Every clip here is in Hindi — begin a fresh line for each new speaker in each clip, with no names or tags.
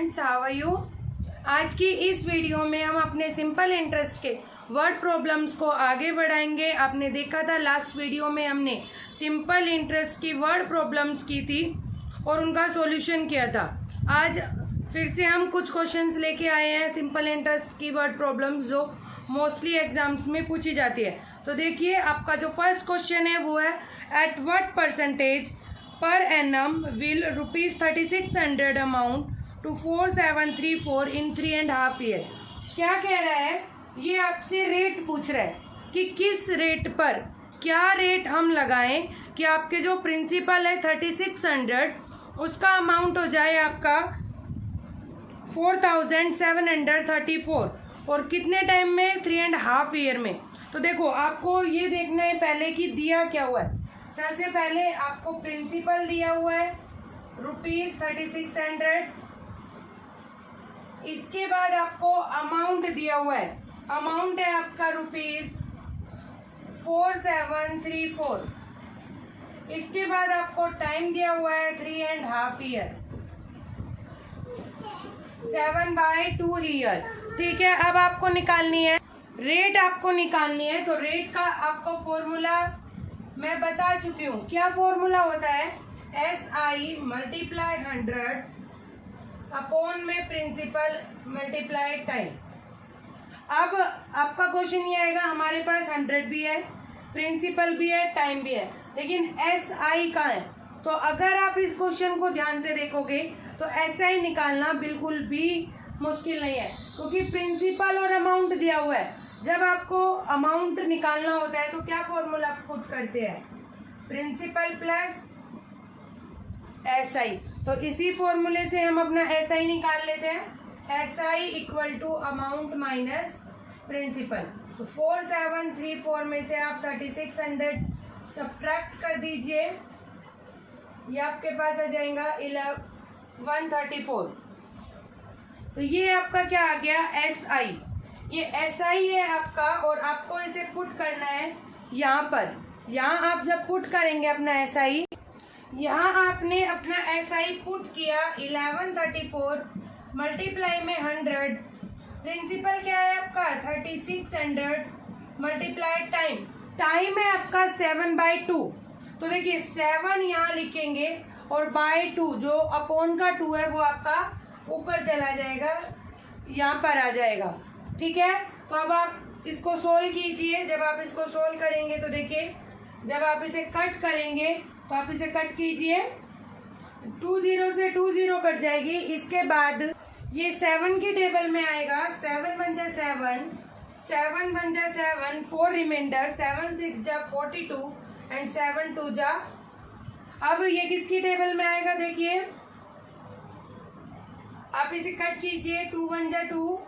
Students, how are you. आज की इस वीडियो में हम अपने सिंपल इंटरेस्ट के वर्ड प्रॉब्लम्स को आगे बढ़ाएंगे। आपने देखा था लास्ट वीडियो में हमने सिंपल इंटरेस्ट की वर्ड प्रॉब्लम्स की थी और उनका सॉल्यूशन किया था। आज फिर से हम कुछ क्वेश्चंस लेके आए हैं सिंपल इंटरेस्ट की वर्ड प्रॉब्लम्स जो मोस्टली एग्जाम्स में पूछी जाती है। तो देखिए, आपका जो फर्स्ट क्वेश्चन है वो है, at what percentage per annum will ₹3600 amount to 4734 in 3.5 year. क्या कह रहा है, ये आपसे रेट पूछ रहा है कि किस रेट पर, क्या रेट हम लगाएं कि आपके जो प्रिंसिपल है 3600 उसका अमाउंट हो जाए आपका 4734 और कितने टाइम में, 3.5 ईयर में। तो देखो, आपको ये देखना है पहले कि दिया क्या हुआ है। सबसे पहले आपको प्रिंसिपल दिया हुआ है ₹3600। इसके बाद आपको अमाउंट दिया हुआ है, अमाउंट है आपका ₹4734। इसके बाद आपको टाइम दिया हुआ है 3.5 ईयर, 7/2 ईयर। ठीक है, अब आपको निकालनी है रेट, आपको निकालनी है। तो रेट का आपको फॉर्मूला मैं बता चुकी हूँ। क्या फॉर्मूला होता है, SI मल्टीप्लाई 100 अपॉन में प्रिंसिपल मल्टीप्लाई टाइम। अब आपका क्वेश्चन ये आएगा, हमारे पास 100 भी है, प्रिंसिपल भी है, टाइम भी है, लेकिन SI कहाँ है। तो अगर आप इस क्वेश्चन को ध्यान से देखोगे तो SI निकालना बिल्कुल भी मुश्किल नहीं है, क्योंकि प्रिंसिपल और अमाउंट दिया हुआ है। जब आपको अमाउंट निकालना होता है तो क्या फॉर्मूला पुट करते हैं, प्रिंसिपल प्लस SI। तो इसी फॉर्मूले से हम अपना SI निकाल लेते हैं। SI equal to amount minus principal. तो 4734 में से आप 3600 सब्ट्रैक्ट कर दीजिए, ये आपके पास आ जाएगा 134। तो ये आपका क्या आ गया, SI। ये SI है आपका, और आपको इसे पुट करना है यहाँ पर। यहाँ आप जब पुट करेंगे अपना SI, यहाँ आपने अपना SI पुट किया 1134 मल्टीप्लाई में 100, प्रिंसिपल क्या है आपका 3600 मल्टीप्लाई टाइम, टाइम है आपका 7/2। तो देखिए 7 यहाँ लिखेंगे और by 2 जो अपॉन का 2 है वो आपका ऊपर चला जाएगा, यहाँ पर आ जाएगा। ठीक है, तो अब आप इसको सोल्व कीजिए। जब आप इसको सोल्व करेंगे तो देखिए, जब आप इसे कट करेंगे तो आप इसे कट कीजिए, 2 0 से 2 0 कट जाएगी। इसके बाद ये 7 की टेबल में आएगा, 7 1 जा 7, 7 1 जा 7, 4 रिमाइंडर, 7 6 जा 42 एंड 7 2 जा। अब ये किसकी टेबल में आएगा, देखिए आप इसे कट कीजिए, 2 1 जा 2,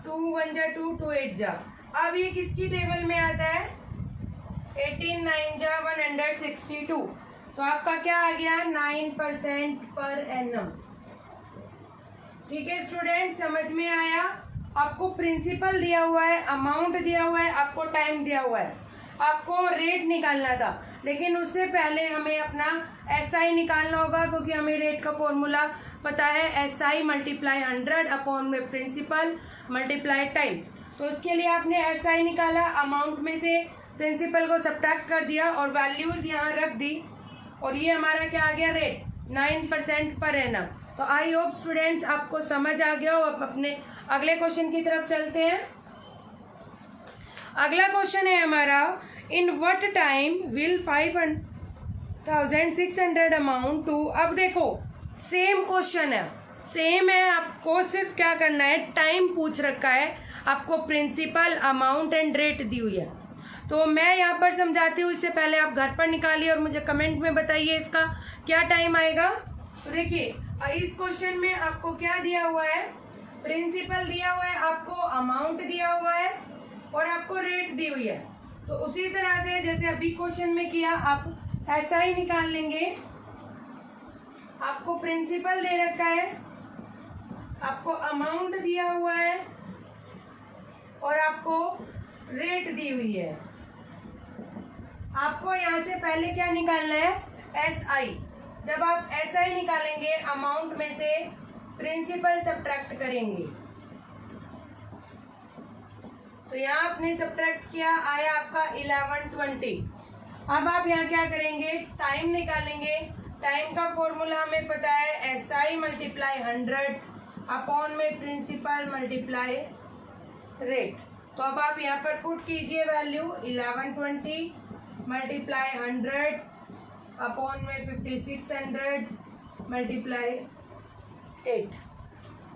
2 1 जा 2, 2 8 जा। अब ये किसकी टेबल में आता है, 18 9 जा 162। तो आपका क्या आ गया, 9% पर एनम। ठीक है स्टूडेंट, समझ में आया। आपको प्रिंसिपल दिया हुआ है, अमाउंट दिया हुआ है, आपको टाइम दिया हुआ है, आपको रेट निकालना था, लेकिन उससे पहले हमें अपना SI निकालना होगा, क्योंकि हमें रेट का फॉर्मूला पता है, SI मल्टीप्लाई 100 अपॉन में प्रिंसिपल मल्टीप्लाई टाइम। तो उसके लिए आपने SI निकाला, अमाउंट में से प्रिंसिपल को सब्ट्रैक्ट कर दिया और वैल्यूज यहाँ रख दी, और ये हमारा क्या आ गया, रेट 9% पर एनम। तो आई होप स्टूडेंट्स आपको समझ आ गया हो। अब अपने अगले क्वेश्चन की तरफ चलते हैं। अगला क्वेश्चन है हमारा, in what time will 5600 amount to. अब देखो सेम क्वेश्चन है, सेम है, आपको सिर्फ क्या करना है, टाइम पूछ रखा है, आपको प्रिंसिपल अमाउंट एंड रेट दी हुई है। तो मैं यहाँ पर समझाती हूँ, इससे पहले आप घर पर निकालिए और मुझे कमेंट में बताइए इसका क्या टाइम आएगा। तो देखिए, इस क्वेश्चन में आपको क्या दिया हुआ है, प्रिंसिपल दिया हुआ है, आपको अमाउंट दिया हुआ है और आपको रेट दी हुई है। तो उसी तरह से जैसे अभी क्वेश्चन में किया, आप SI निकाल लेंगे। आपको प्रिंसिपल दे रखा है, आपको अमाउंट दिया हुआ है और आपको रेट दी हुई है। आपको यहाँ से पहले क्या निकालना है, SI। जब आप SI निकालेंगे, अमाउंट में से प्रिंसिपल सब्ट्रैक्ट करेंगे। तो यहाँ आपने सब्ट्रैक्ट किया, आया आपका 1120। अब आप यहाँ क्या करेंगे, टाइम निकालेंगे। टाइम का फॉर्मूला हमें पता है, SI मल्टीप्लाई 100 अपॉन में प्रिंसिपल मल्टीप्लाई रेट। तो अब आप यहाँ पर पुट कीजिए वैल्यू 1120 मल्टीप्लाई 100 अपॉन में 5600 मल्टीप्लाई 8।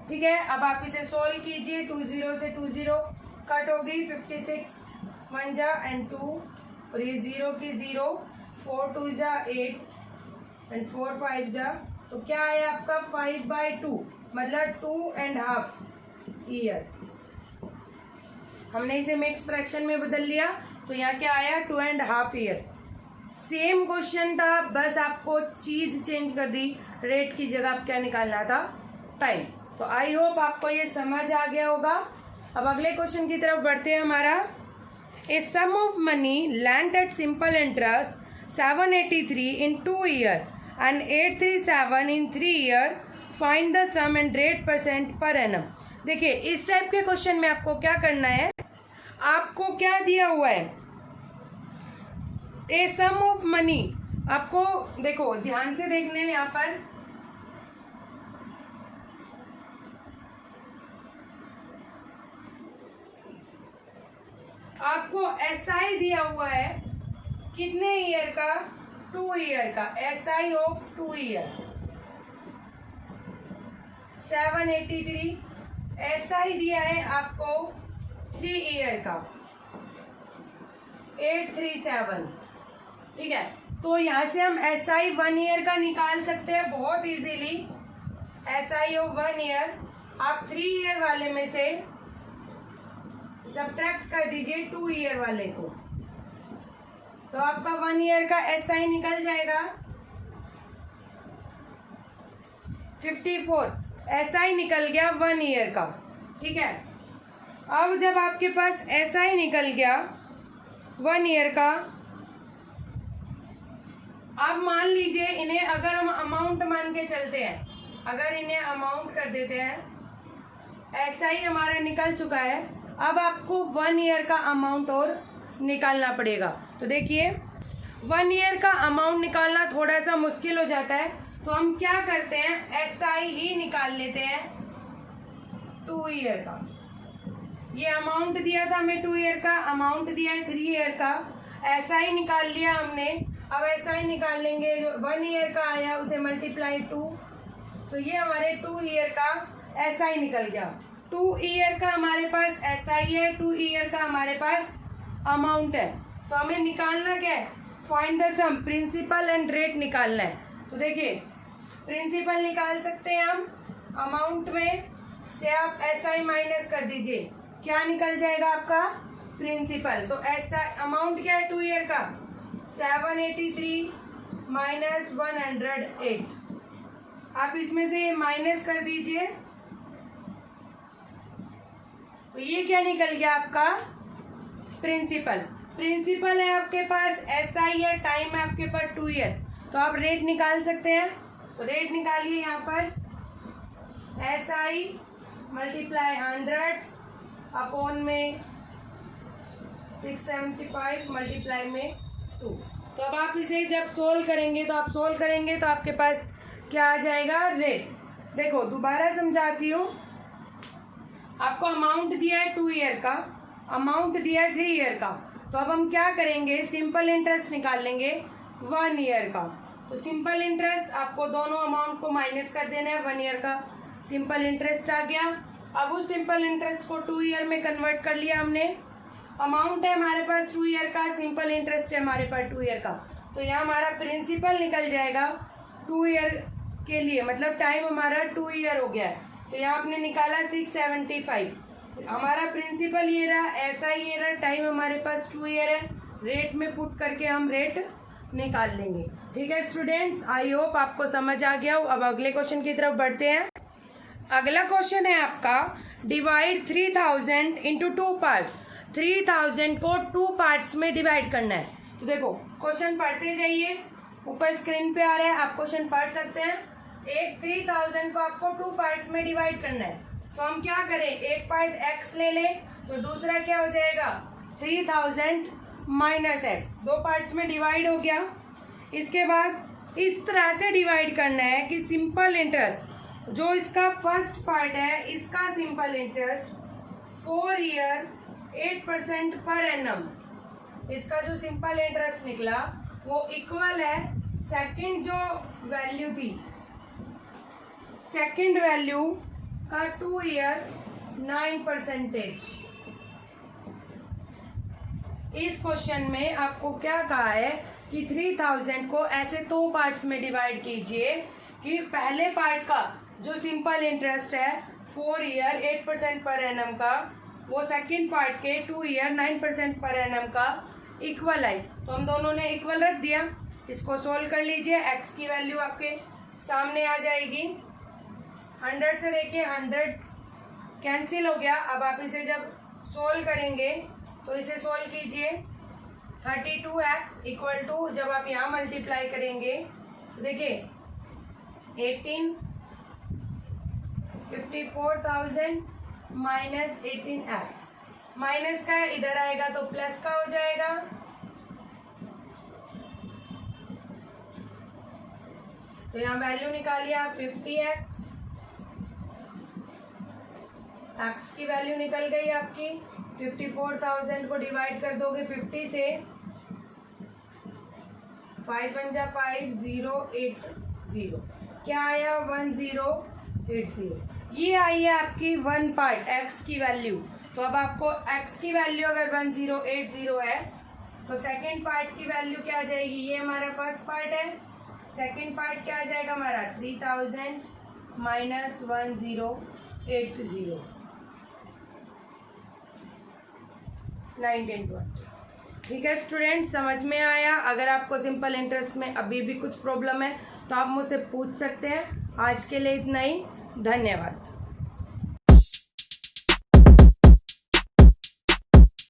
ठीक है, अब आप इसे सोल्व कीजिए। 20 से 20 कट हो गई, 56 1 जा एंड 2 और ये 0 की 0, 4 2 जा 8 एंड 4 5 जा, तो क्या आया आपका 5/2 मतलब 2.5 ईयर। हमने इसे मिक्स फ्रैक्शन में बदल लिया, तो यहाँ क्या आया 2.5 ईयर। सेम क्वेश्चन था, बस आपको चीज चेंज कर दी, रेट की जगह आप क्या निकालना था, टाइम। तो आई होप आपको ये समझ आ गया होगा। अब अगले क्वेश्चन की तरफ बढ़ते हैं। हमारा a sum of money lent at simple interest 783 in 2 year and 837 in 3 year, find the sum and rate % per annum. देखिए इस टाइप के क्वेश्चन में आपको क्या करना है, आपको क्या दिया हुआ है, ए सम ऑफ मनी। आपको देखो ध्यान से देखने हैं, यहाँ पर आपको SI दिया हुआ है कितने ईयर का, 2 ईयर का। SI of 2 year 783। SI दिया है आपको 3 ईयर का 837। ठीक है, तो यहां से हम SI 1 ईयर का निकाल सकते हैं बहुत इजीली। SI ऑफ 1 ईयर आप 3 ईयर वाले में से सब्ट्रैक्ट कर दीजिए 2 ईयर वाले को, तो आपका 1 ईयर का SI निकल जाएगा 54। SI निकल गया 1 ईयर का। ठीक है, अब जब आपके पास SI निकल गया 1 ईयर का, अब मान लीजिए इन्हें अगर हम अमाउंट मान के चलते हैं, अगर इन्हें अमाउंट कर देते हैं, SI हमारा निकल चुका है, अब आपको 1 ईयर का अमाउंट और निकालना पड़ेगा। तो देखिए 1 ईयर का अमाउंट निकालना थोड़ा सा मुश्किल हो जाता है, तो हम क्या करते हैं, SI ही निकाल लेते हैं 2 ईयर का। ये अमाउंट दिया था हमें 2 ईयर का, अमाउंट दिया है 3 ईयर का, SI निकाल लिया हमने। अब SI निकाल लेंगे, जो 1 ईयर का आया उसे मल्टीप्लाई 2, तो ये हमारे 2 ईयर का SI निकल गया। 2 ईयर का हमारे पास SI है, 2 ईयर का हमारे पास अमाउंट है। तो हमें निकालना क्या है, find the sum, principal and rate निकालना है। तो देखिए प्रिंसिपल निकाल सकते हैं हम, अमाउंट में से आप SI माइनस कर दीजिए, क्या निकल जाएगा आपका, प्रिंसिपल। तो SI अमाउंट क्या है 2 ईयर का, 783 माइनस 108। आप इसमें से माइनस कर दीजिए, तो ये क्या निकल गया आपका, प्रिंसिपल। प्रिंसिपल है आपके पास, SI है, टाइम है आपके पास 2 ईयर, तो आप रेट निकाल सकते हैं। तो रेट निकालिए यहाँ पर, SI मल्टीप्लाई 100 अपॉन में 675 मल्टीप्लाई में 2। तो अब आप इसे जब सोल्व करेंगे, तो आप सोल्व करेंगे तो आपके पास क्या आ जाएगा, रेट। देखो दोबारा समझाती हूँ, आपको अमाउंट दिया है 2 ईयर का, अमाउंट दिया है 3 ईयर का, तो अब हम क्या करेंगे, सिंपल इंटरेस्ट निकाल लेंगे 1 ईयर का। तो सिंपल इंटरेस्ट आपको दोनों अमाउंट को माइनस कर देना है, 1 ईयर का सिंपल इंटरेस्ट आ गया। अब उस सिंपल इंटरेस्ट को 2 ईयर में कन्वर्ट कर लिया हमने। अमाउंट है हमारे पास 2 ईयर का, सिंपल इंटरेस्ट है हमारे पास 2 ईयर का, तो यहाँ हमारा प्रिंसिपल निकल जाएगा 2 ईयर के लिए, मतलब टाइम हमारा 2 ईयर हो गया है। तो यहाँ आपने निकाला 675, हमारा प्रिंसिपल ये रहा, SI ये रहा, टाइम हमारे पास 2 ईयर है, रेट में पुट करके हम रेट निकाल लेंगे। ठीक है स्टूडेंट्स, आई होप आपको समझ आ गया हो। अब अगले क्वेश्चन की तरफ बढ़ते हैं। अगला क्वेश्चन है आपका, डिवाइड 3000 इंटू 2 पार्ट्स। 3000 को 2 पार्ट्स में डिवाइड करना है। तो देखो क्वेश्चन पढ़ते जाइए, ऊपर स्क्रीन पे आ रहा है, आप क्वेश्चन पढ़ सकते हैं। एक 3000 को आपको 2 पार्ट्स में डिवाइड करना है, तो हम क्या करें, एक पार्ट x ले लें, तो दूसरा क्या हो जाएगा 3000 माइनस एक्स, 2 पार्ट्स में डिवाइड हो गया। इसके बाद इस तरह से डिवाइड करना है कि सिंपल इंटरेस्ट जो इसका फर्स्ट पार्ट है, इसका simple interest 4 year 8% per annum, इसका जो सिंपल इंटरेस्ट निकला वो इक्वल है सेकंड जो वैल्यू थी, सेकंड वैल्यू का 2 ईयर 9%। इस क्वेश्चन में आपको क्या कहा है कि 3000 को ऐसे 2 पार्ट्स में डिवाइड कीजिए कि पहले पार्ट का जो सिंपल इंटरेस्ट है 4 ईयर 8% पर एनम का, वो सेकंड पार्ट के 2 ईयर 9% पर एनम का इक्वल आई। तो हम दोनों ने इक्वल रख दिया। इसको सोल्व कर लीजिए, x की वैल्यू आपके सामने आ जाएगी। 100 से देखिए 100 कैंसिल हो गया। अब आप इसे जब सोल्व करेंगे तो इसे सोल्व कीजिए। 32x इक्वल टू, जब आप यहाँ मल्टीप्लाई करेंगे तो देखिए 18 54,000 माइनस 18x, माइनस का इधर आएगा तो प्लस का हो जाएगा। तो यहाँ वैल्यू निकालिए आप 50x, x की वैल्यू निकल गई आपकी। 54,000 को डिवाइड कर दोगे 50 से, 5 × 5 080, क्या आया 1080। ये आई है आपकी वन पार्ट x की वैल्यू। तो अब आपको x की वैल्यू अगर 1080 है तो सेकेंड पार्ट की वैल्यू क्या आ जाएगी, ये हमारा फर्स्ट पार्ट है, सेकेंड पार्ट क्या आ जाएगा हमारा 3000 माइनस 1080, 1920। ठीक है स्टूडेंट, समझ में आया? अगर आपको सिंपल इंटरेस्ट में अभी भी कुछ प्रॉब्लम है तो आप मुझसे पूछ सकते हैं। आज के लिए इतना ही, धन्यवाद।